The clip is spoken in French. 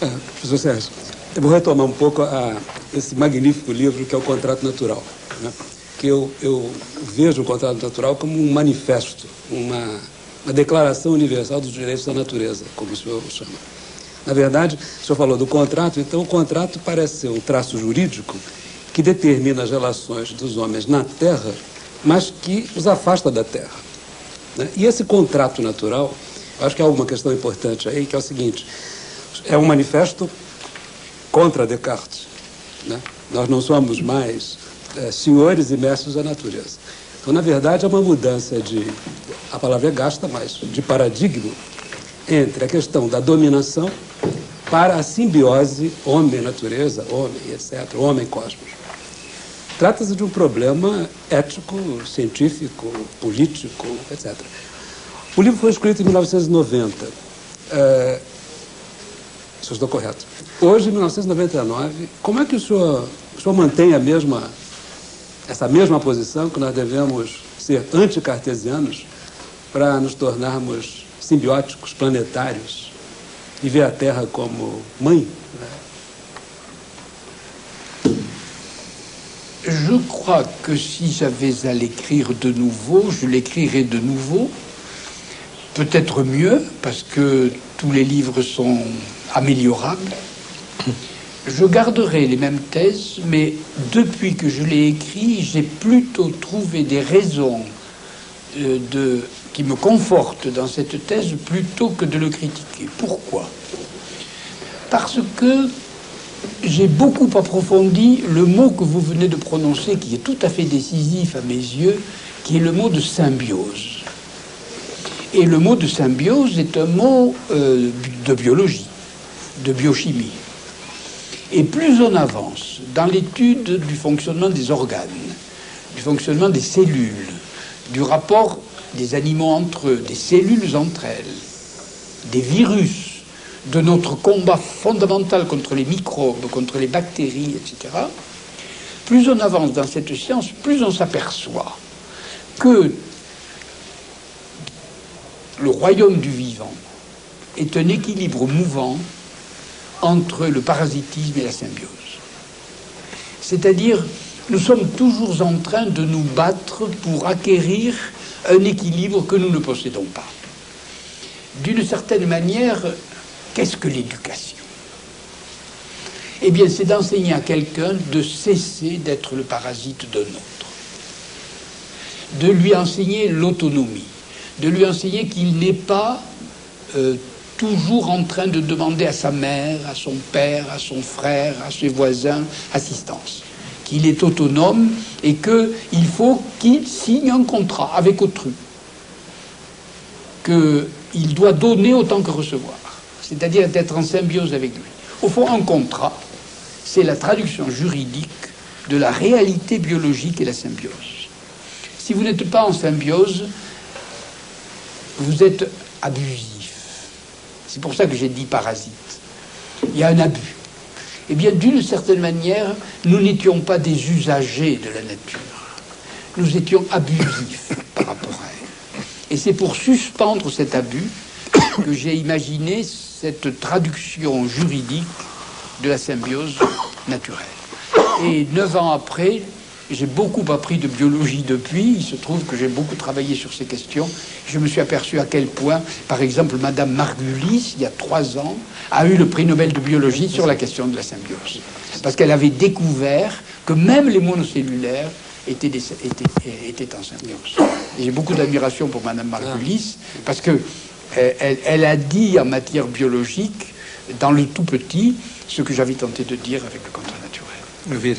Professor Sérgio, eu vou retomar um pouco esse magnífico livro que é O Contrato Natural, né? Que eu vejo o contrato natural como um manifesto, uma declaração universal dos direitos da natureza, como o senhor chama. Na verdade, o senhor falou do contrato, então o contrato parece ser um traço jurídico que determina as relações dos homens na Terra, mas que os afasta da Terra, né? E esse contrato natural, eu acho que há uma questão importante aí, que é o seguinte: é um manifesto contra Descartes, né? Nós não somos mais senhores e mestres da natureza. Então, na verdade, é uma mudança a palavra é gasta, mas de paradigma entre a questão da dominação para a simbiose homem-natureza, homem, etc., homem-cosmos. Trata-se de um problema ético, científico, político, etc. O livro foi escrito em 1990. Se eu estou correto. Hoje, em 1999, como é que o senhor mantém essa mesma posição, que nós devemos ser anticartesianos para nos tornarmos simbióticos, planetários, e ver a Terra como mãe, né? Je crois que si j'avais à l'écrire de nouveau, je l'écrirais de nouveau, peut-être mieux, parce que tous les livres sont améliorables. Je garderai les mêmes thèses, mais depuis que je l'ai écrit, j'ai plutôt trouvé des raisons qui me confortent dans cette thèse plutôt que de le critiquer. Pourquoi? Parce que j'ai beaucoup approfondi le mot que vous venez de prononcer, qui est tout à fait décisif à mes yeux, qui est le mot de symbiose. Et le mot de symbiose est un mot de biologie, de biochimie. Et plus on avance dans l'étude du fonctionnement des organes, du fonctionnement des cellules, du rapport des animaux entre eux, des cellules entre elles, des virus, de notre combat fondamental contre les microbes, contre les bactéries, etc., plus on avance dans cette science, plus on s'aperçoit que le royaume du vivant est un équilibre mouvant entre le parasitisme et la symbiose. C'est-à-dire, nous sommes toujours en train de nous battre pour acquérir un équilibre que nous ne possédons pas. D'une certaine manière, qu'est-ce que l'éducation? Eh bien, c'est d'enseigner à quelqu'un de cesser d'être le parasite d'un autre, de lui enseigner l'autonomie, de lui enseigner qu'il n'est pas toujours en train de demander à sa mère, à son père, à son frère, à ses voisins, assistance. Qu'il est autonome et qu'il faut qu'il signe un contrat avec autrui. Qu'il doit donner autant que recevoir. C'est-à-dire d'être en symbiose avec lui. Au fond, un contrat, c'est la traduction juridique de la réalité biologique et la symbiose. Si vous n'êtes pas en symbiose, vous êtes abusif. C'est pour ça que j'ai dit parasite. Il y a un abus. Eh bien, d'une certaine manière, nous n'étions pas des usagers de la nature. Nous étions abusifs par rapport à elle. Et c'est pour suspendre cet abus que j'ai imaginé cette traduction juridique de la symbiose naturelle. Et 9 ans après, j'ai beaucoup appris de biologie depuis. Il se trouve que j'ai beaucoup travaillé sur ces questions. Je me suis aperçu à quel point, par exemple, Madame Margulis, il y a 3 ans, a eu le prix Nobel de biologie sur la question de la symbiose. Parce qu'elle avait découvert que même les monocellulaires étaient en symbiose. Et j'ai beaucoup d'admiration pour Madame Margulis, parce que elle a dit en matière biologique, dans le tout petit, ce que j'avais tenté de dire avec le contrat naturel.